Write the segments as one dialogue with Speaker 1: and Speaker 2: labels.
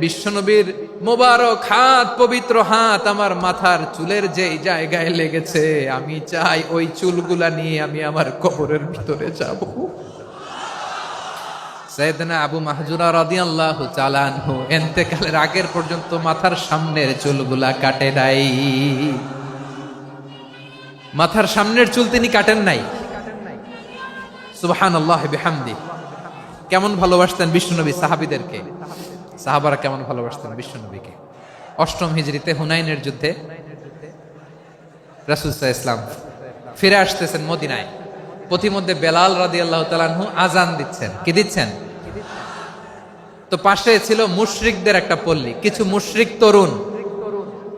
Speaker 1: বিশ্বনবীর মোবারক হাত, পবিত্র হাত আমার মাথার চুলের যেই জায়গায় লেগেছে, আমি চাই ওই চুলগুলা নিয়ে আমি আমার কবরের ভিতরে যাব। সাইয়েদনা আবু মাহজুরা রাদিয়াল্লাহু তাআলা আনহু ইন্তেকালের আগের পর্যন্ত মাথার সামনের চুলগুলা কাটে নাই। মাথার সামনের চুল তিনি কাটেন নাই। সুবহানাল্লাহি বিহামদি। কেমন ভালোবাসতেন বিশ্বনবী সাহাবীদেরকে, সাহাবারা কেমন ভালোবাসতেন বিশ্বনবীকে। অষ্টম হিজরিতে হুনাইনের যুদ্ধে রাসূল সাল্লাল্লাহু আলাইহি ওয়াসাল্লাম ফিরে আসতেছেন মদিনায়। পথিমধ্যে বেলাল রাদিয়াল্লাহু তাআলা আনহু আজান দিচ্ছেন। কি দিচ্ছেন? তো পাশে ছিল মুশরিকদের একটা পল্লী, কিছু মুশরিক তরুণ,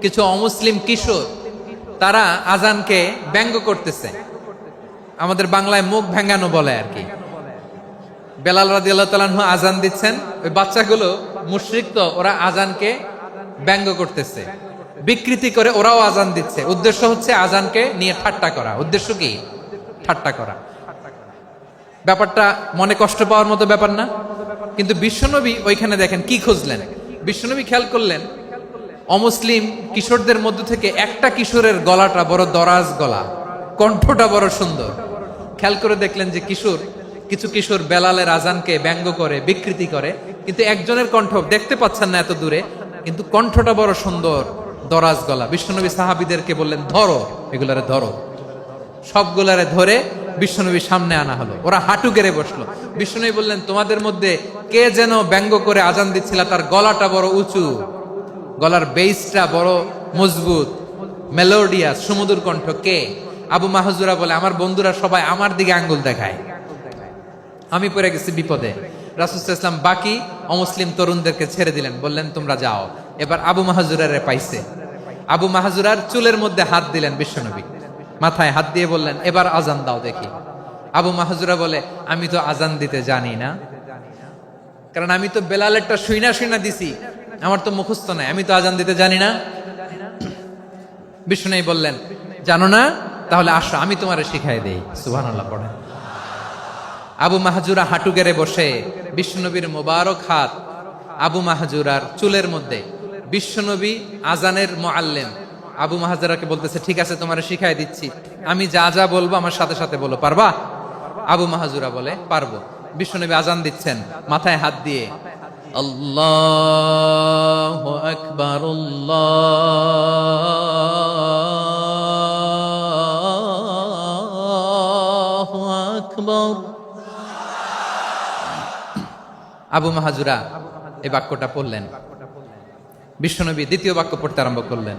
Speaker 1: কিছু অমুসলিম কিশোর, তারা আজানকে ব্যঙ্গ করতেছে। আমাদের বাংলায় মুখ ভেঙ্গানো বলে আর কি। বেলাল রাদিয়াল্লাহু তাআলা আনহু আজান দিচ্ছেন, ওই বাচ্চাগুলো মুশরিক, তো ওরা আজানকে ব্যঙ্গ করতেছে, বিকৃতি করে ওরাও আজান দিচ্ছে। উদ্দেশ্য হচ্ছে আজানকে নিয়ে ঠাট্টা করা। উদ্দেশ্য কি? ঠাট্টা করা। ব্যাপারটা মনে কষ্ট পাওয়ার মতো ব্যাপার না? কিন্তু বিশ্বনবী ওইখানে দেখেন কি খুঁজলেন। বিশ্বনবী খেয়াল করলেন অমুসলিম কিশোরদের মধ্য থেকে একটা কিশোরের গলাটা বড় দরাজ গলা, কণ্ঠটা বড় সুন্দর। খেয়াল করে দেখলেন যে কিছু কিশোর বেলালের আজানকে ব্যঙ্গ করে, বিকৃতি করে, কিন্তু একজনের কণ্ঠ দেখতে পাচ্ছেন না এত দূরে, কিন্তু কণ্ঠটা বড় সুন্দর, দরাজ গলা। বিশ্বনবী সাহাবীদেরকে বললেন, ধরো এগুলারে, ধরো। সবগুলারে ধরে বিশ্বনবীর সামনে আনা হলো। ওরা হাঁটু গেড়ে বসলো। বিশ্বনবী বললেন, তোমাদের মধ্যে কে যেন ব্যঙ্গ করে আজান দিচ্ছিল, তার গলাটা বড় উঁচু, গলার বেসটা বড় মজবুত, মেলোডিয়াস, সুমধুর কণ্ঠ। কে? আবু মাহজুরা বলে, আমার বন্ধুরা সবাই আমার দিকে আঙ্গুল দেখায়, আমি পড়ে গেছি বিপদে। রাসূল সাল্লাল্লাহু আলাইহি ওয়াসাল্লাম বাকি অমুসলিম তরুণদেরকে ছেড়ে দিলেন, বললেন তোমরা যাও। এবার আবু মাহজুরারে পাইছে। আবু মাহজুরার চুলের মধ্যে হাত দিলেন বিশ্বনবী, মাথায় হাত দিয়ে বললেন, এবার আজান দাও দেখি। আবু মাহজুরা বলে, আমি তো আজান দিতে জানি না, কারণ আমি তো বেলালেরটা শুইনা দিছি, আমার তো মুখস্থ নাই, আমি তো আজান দিতে জানি না। বিশ্বনবী বললেন, জানো না? তাহলে আসো, আমি তোমারে শিখাই দেই। সুবহানাল্লাহ পড়ে। আবু মাহজুরা হাঁটু গেড়ে বসে, বিশ্বনবীর মোবারক হাত আবু মাহজুরার চুলের মধ্যে। বিশ্বনবী আজানের মুআল্লিম আবু মাহজুরাকে বলতেছে, ঠিক আছে তোমারে শিখাই দিচ্ছি, আমি যা যা বলবো আমার সাথে সাথে বলো, পারবা? আবু মাহজুরা বলে, পারবো। বিশ্বনবী আজান দিচ্ছেন, মাথায় হাত দিয়ে আল্লাহু আকবার, আল্লাহু আকবার। আবু মাহজুরা এই বাক্যটা পড়লেন। বিশ্বনবী দ্বিতীয় বাক্য পড়তে আরম্ভ করলেন,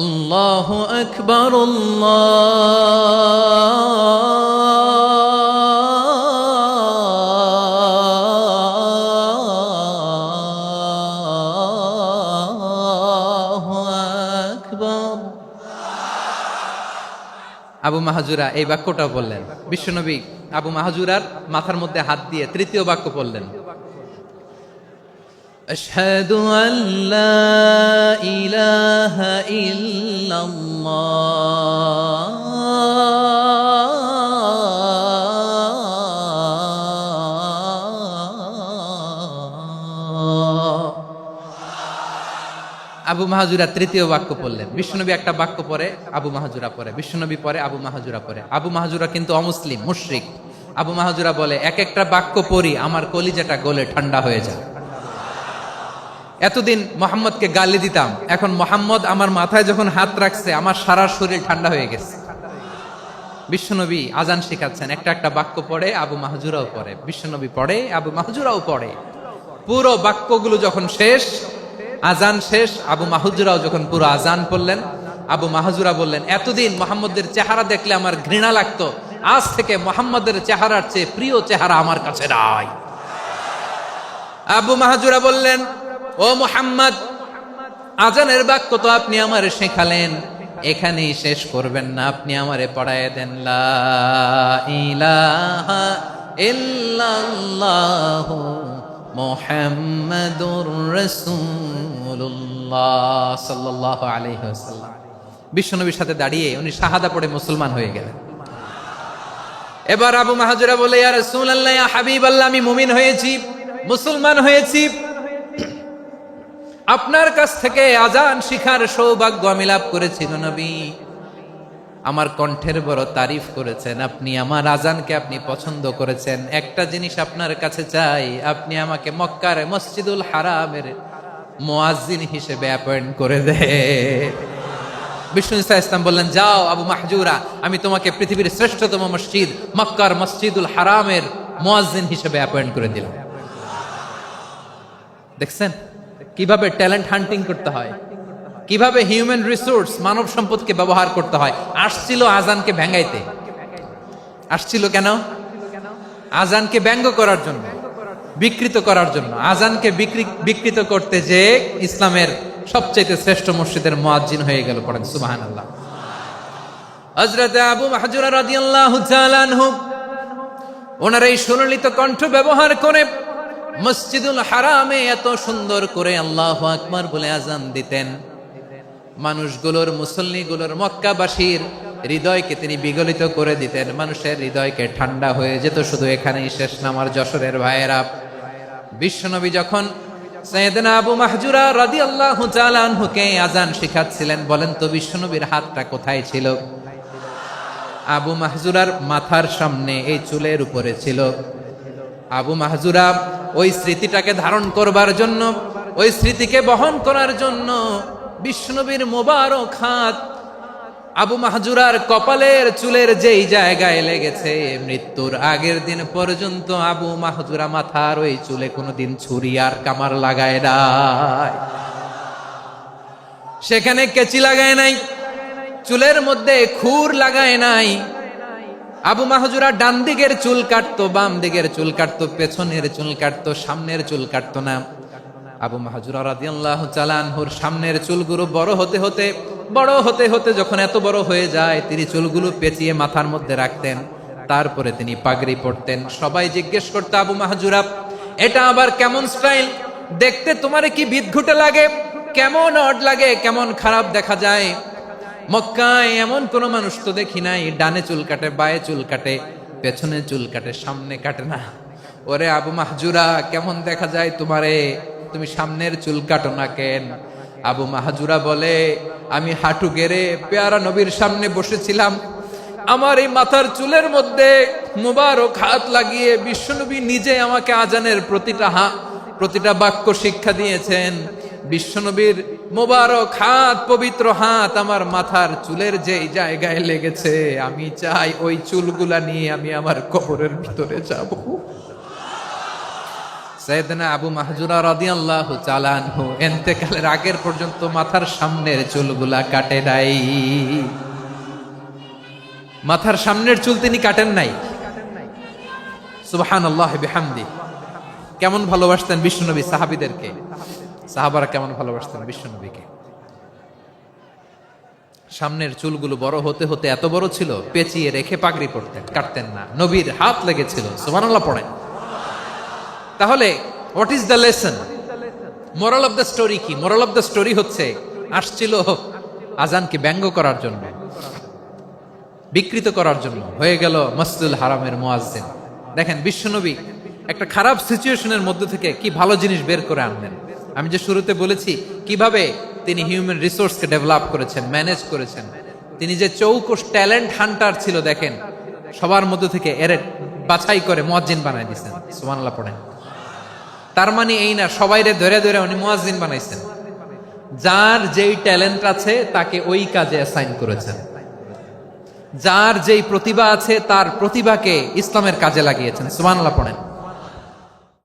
Speaker 1: আল্লাহু আকবার, আল্লাহু আকবার। আবু মাহজুরা এই বাক্যটা বললেন। বিশ্বনবী আবু মাহজুরার মাথার মধ্যে হাত দিয়ে তৃতীয় বাক্য পড়লেন, আশহাদু আল্লা ইলাহা ইল্লাল্লাহ। আবু মাহজুরা তৃতীয় বাক্য পড়লেন। বিশ্বনবী একটা বাক্য পরে আবু মাহজুরা পরে, বিশ্বনবী পরে আবু মাহজুরা পরে। আবু মাহজুরা কিন্তু অমুসলিম, মুশরিক। আবু মাহজুরা বলে, এক একটা বাক্য পড়ি আমার কলিজাটা গলে ঠান্ডা হয়ে যায়। এতদিন মোহাম্মদকে গালি দিতাম, এখন মোহাম্মদ আমার মাথায় যখন হাত রাখছে আমার সারা শরীর ঠান্ডা হয়ে গেছে। বিশ্বনবী আজান শিখাচ্ছেন, একটা একটা বাক্য পড়ে আবু মাহজুরাও পড়ে, বিশ্বনবী পড়ে আবু মাহজুরাও পড়ে। পুরো বাক্যগুলো যখন শেষ, আজান শেষ, আবু মাহজুরাও যখন পুরো আজান পড়লেন, আবু মাহজুরা বললেন, এতদিন মোহাম্মদের চেহারা দেখলে আমার ঘৃণা লাগতো, আজ থেকে মোহাম্মদের চেহারার চেয়ে প্রিয় চেহারা আমার কাছে নাই। আবু মাহজুরা বললেন, ও মুহাম্মদ, আজানের বাক্য তো আপনি আমারে শেখালেন, এখানেই শেষ করবেন না, আপনি আমারে পড়ায় দেন, লা ইলাহা ইল্লাল্লাহু মুহাম্মাদুর রাসূলুল্লাহ সাল্লাল্লাহু আলাইহি ওয়াসাল্লাম। বিশ্বনবীর সাথে দাঁড়িয়ে উনি শাহাদা পড়ে মুসলমান হয়ে গেলেন। এবার আবু মাহজুরা বলে, ইয়া রাসূলুল্লাহ, ইয়া হাবিবাল্লাহ, আমি মুমিন হয়েছি, মুসলমান হয়েছি। আপনার কাছ থেকে আজান শিখার সৌভাগ্য আমি লাভ করেছি নবী। আমার কণ্ঠের বড় তারিফ করেছেন আপনি, আমার আজানকে আপনি পছন্দ করেছেন। একটা জিনিস আপনার কাছে চাই, আপনি আমাকে মক্কার মসজিদুল হারামের মুয়াজ্জিন হিসেবে অ্যাপয়েন্ট করে দেন। বিষ্ণু ইসা ইসলাম বললেন, যাও আবু মাহজুরা, আমি তোমাকে পৃথিবীর শ্রেষ্ঠতম মসজিদ মক্কার মসজিদুল হারামের মুয়াজ্জিন হিসেবে অ্যাপয়েন্ট করে দিলাম। দেখছেন কিভাবে ট্যালেন্ট হান্টিং করতে হয়, কিভাবে হিউম্যান রিসোর্স মানব সম্পদকে ব্যবহার করতে হয়। আসছিল আজানকে ভেঙাইতে, আসছিল কেন? আজানকে ব্যঙ্গ করার জন্য, বিকৃত করার জন্য। আজানকে বিকৃত করতে যে ইসলামের সবচেয়ে শ্রেষ্ঠ মসজিদের মুয়াজ্জিন হয়ে গেল। পড়েন সুবহানাল্লাহ। হযরত আবু মাহজুরা রাদিয়াল্লাহু তাআলা আনহু ওনার এই সুললিত কণ্ঠ ব্যবহার করে মসজিদুল হারামে এত সুন্দর করে আল্লাহু আকবার বলে আজান দিতেন। মানুষগুলোর, মুসল্লিগুলোর, মক্কাবাসীর হৃদয়কে তিনি বিগলিত করে দিতেন। মানুষের হৃদয়কে ঠান্ডা হয়ে যেত। শুধু এখানেই শেষ না আমার যশোরের ভাইয়েরা। বিশ্বনবী যখন সাইয়েদনা আবু মাহজুরা রাদিয়াল্লাহু তাআলা আনহুকে আজান শিখাচ্ছিলেন, বলেন তো বিশ্বনবীর হাতটা কোথায় ছিল? আবু মাহজুরার মাথার সামনে, এই চুলের উপরে ছিল। আবু মাহজুরা ওই স্মৃতিটাকে ধারণ করবার জন্য, ওই স্মৃতিকে বহন করার জন্য বিশ্বনবীর মোবারক হাত আবু মাহজুরার কপালের চুলের যেই জায়গায় লেগেছে, মৃত্যুর আগের দিন পর্যন্ত আবু মাহজুরা মাথার ওই চুলে কোনোদিন ছুরি আর কামার লাগায় নাই, সেখানে কেচি লাগায় নাই, চুলের মধ্যে খুর লাগায় নাই। আবু মাহজুরা ডান দিকের চুল কাটতো, বাম দিকের চুল কাটতো, পেছনের চুল কাটতো, সামনের চুল কাটতো না। আবু মাহজুরা রাদিয়াল্লাহু তাআলা আনহুর সামনের চুলগুলো বড় হতে হতে যখন এত বড় হয়ে যায়, তিনি চুলগুলো পেঁচিয়ে মাথার মধ্যে রাখতেন। তারপরে তিনি পাগড়ি পরতেন। সবাই জিজ্ঞেস করতো, আবু মাহজুরা এটা আবার কেমন স্টাইল? দেখতে তোমার কি বিদঘুটে লাগে? কেমন অড লাগে? কেমন খারাপ দেখা যায়? মক্কায় এমন কোন মানুষ তো দেখি নাই, ডানে চুল কাটে, বায়ে চুল কাটে, পেছনে চুল কাটে, সামনে কাটে না। ওরে আবু মাহজুরা, কেমন দেখা যায় তোমারে? তুমি সামনের চুল কাটো না কেন? আবু মাহজুরা বলে, আমি হাঁটু গেড়ে পেয়ারা নবীর সামনে বসেছিলাম, আমার এই মাথার চুলের মধ্যে মুবারক হাত লাগিয়ে বিশ্বনবী নিজে আমাকে আজানের প্রতিটা বাক্য শিক্ষা দিয়েছেন। বিশ্বনবীর মোবারক হাত, পবিত্র হাত আমার মাথার চুলের যেই জায়গায় লেগেছে, আমি চাই ওই চুলগুলা নিয়ে আমি আমার কবরের ভিতরে যাব। সাইয়েদনা আবু মাহজুরা রাদিয়াল্লাহু তাআলা আনহু ইন্তেকালের আগের পর্যন্ত মাথার সামনের চুলগুলা কাটে নাই। মাথার সামনের চুল তিনি কাটেন নাই। সুবহানাল্লাহি বিহামদি। কেমন ভালোবাসতেন বিশ্বনবী সাহাবীদেরকে, সাহাবারা কেমন ভালোবাসতেন বিশ্বনবীকে। সামনের চুলগুলো বড় হতে হতে এত বড় ছিল, পেঁচিয়ে রেখে পাগড়ি পরতেন, কাটতেন না। নবীর হাত লেগেছিল। সুবহানাল্লাহ পড়েন। তাহলে what is the lesson? Moral of the story কি? মোরাল অফ দ্য স্টোরি হচ্ছে, আসছিল আজানকে ব্যঙ্গ করার জন্য, বিকৃত করার জন্য, হয়ে গেল মসজিদুল হারামের মুয়াজ্জিন। দেখেন বিশ্বনবী একটা খারাপ সিচুয়েশনের মধ্যে থেকে কি ভালো জিনিস বের করে আনলেন। আমি যে শুরুতে বলেছি কিভাবে তিনি হিউম্যান রিসোর্সকে ডেভেলপ করেছেন, ম্যানেজ করেছেন। তিনি যে চৌকস ট্যালেন্ট হান্টার ছিল, দেখেন সবার মধ্যে থেকে এর বাছাই করে মুয়াজ্জিন বানাই দিয়েছেন। সুবহানাল্লাহ পড়েন। তার মানে এই না সবাইরে ধরে ধরে উনি মুয়াজ্জিন বানাইছেন। যার যেই ট্যালেন্ট আছে তাকে ওই কাজে অ্যাসাইন করেছেন। যার যেই প্রতিভা আছে তার প্রতিভাকে ইসলামের কাজে লাগিয়েছেন। সুবহানাল্লাহ পড়েন।